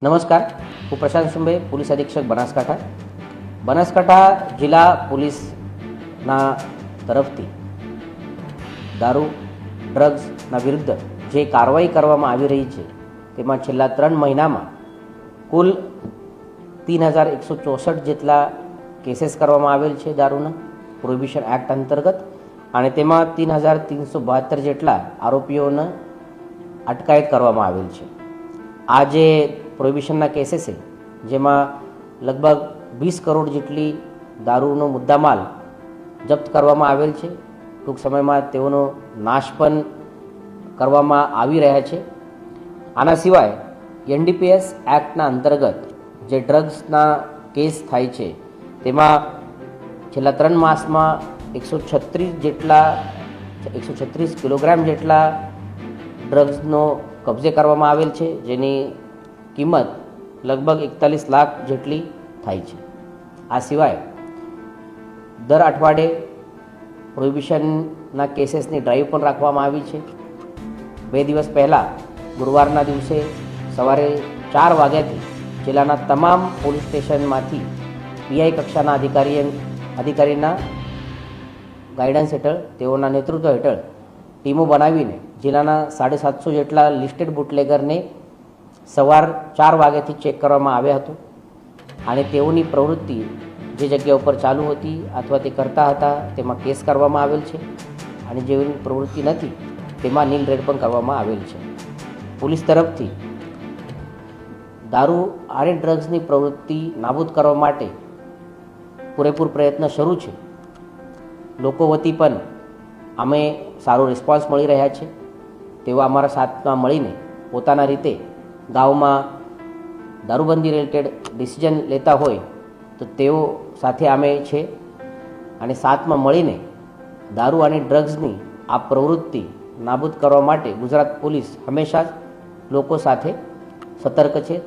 નમસ્કાર, હું પ્રશાંત સુંબે, પોલીસ અધિક્ષક બનાસકાંઠા જિલ્લા પોલીસના તરફથી દારૂ ડ્રગ્સના વિરુદ્ધ જે કાર્યવાહી કરવામાં આવી રહી છે તેમાં છેલ્લા 3 મહિનામાં કુલ 3164 જેટલા કેસીસ કરવામાં આવેલ છે દારૂના પ્રોહિબિશન એક્ટ અંતર્ગત, અને તેમાં 3372 જેટલા આરોપીઓને અટકાયત કરવામાં આવેલ છે. આ જે પ્રોહિબિશનના કેસીસ છે જેમાં લગભગ 20 કરોડ જેટલી દારૂનો મુદ્દામાલ જપ્ત કરવામાં આવેલ છે. ટૂંક સમયમાં તેઓનો નાશ પણ કરવામાં આવી રહ્યા છે. આના સિવાય એનડીપીએસ એક્ટના અંતર્ગત જે ડ્રગ્સના કેસ થાય છે તેમાં છેલ્લા 3 માસમાં 136 કિલોગ્રામ જેટલા ડ્રગ્સનો કબજે કરવામાં આવેલ છે, જેની કિંમત લગભગ 41 લાખ જેટલી થાય છે. આ સિવાય દર અઠવાડિયે પ્રોહિબિશનના કેસીસની ડ્રાઈવ પણ રાખવામાં આવી છે. 2 દિવસ પહેલાં ગુરુવારના દિવસે સવારે 4 વાગ્યાથી જિલ્લાના તમામ પોલીસ સ્ટેશનમાંથી પીઆઈ કક્ષાના અધિકારીના ગાઈડન્સ હેઠળ, તેઓના નેતૃત્વ હેઠળ ટીમો બનાવીને જિલ્લાના 750 જેટલા લિસ્ટેડ બુટલેગરને સવાર 4 વાગ્યાથી ચેક કરવામાં આવ્યા હતું, અને તેઓની પ્રવૃત્તિ જે જગ્યા ઉપર ચાલુ હતી અથવા તે કરતા હતા તેમાં કેસ કરવામાં આવેલ છે, અને જેઓની પ્રવૃત્તિ નથી તેમાં નીલ રેડ પણ કરવામાં આવેલ છે. પોલીસ તરફથી દારૂ અને ડ્રગ્સની પ્રવૃત્તિ નાબૂદ કરવા માટે પૂરેપૂર પ્રયત્ન શરૂ છે. લોકો વતી પણ અમે સારો રિસ્પોન્સ મળી રહ્યા છે. તેઓ અમારા સાથમાં મળીને પોતાના રીતે ગામમાં દારૂબંધી રિલેટેડ ડિસિઝન લેતા હોય તો તેઓ સાથે અમે છે, અને સાથમાં મળીને દારૂ અને ડ્રગ્સની આ પ્રવૃત્તિ નાબૂદ કરવા માટે ગુજરાત પોલીસ હંમેશા જ લોકો સાથે સતર્ક છે.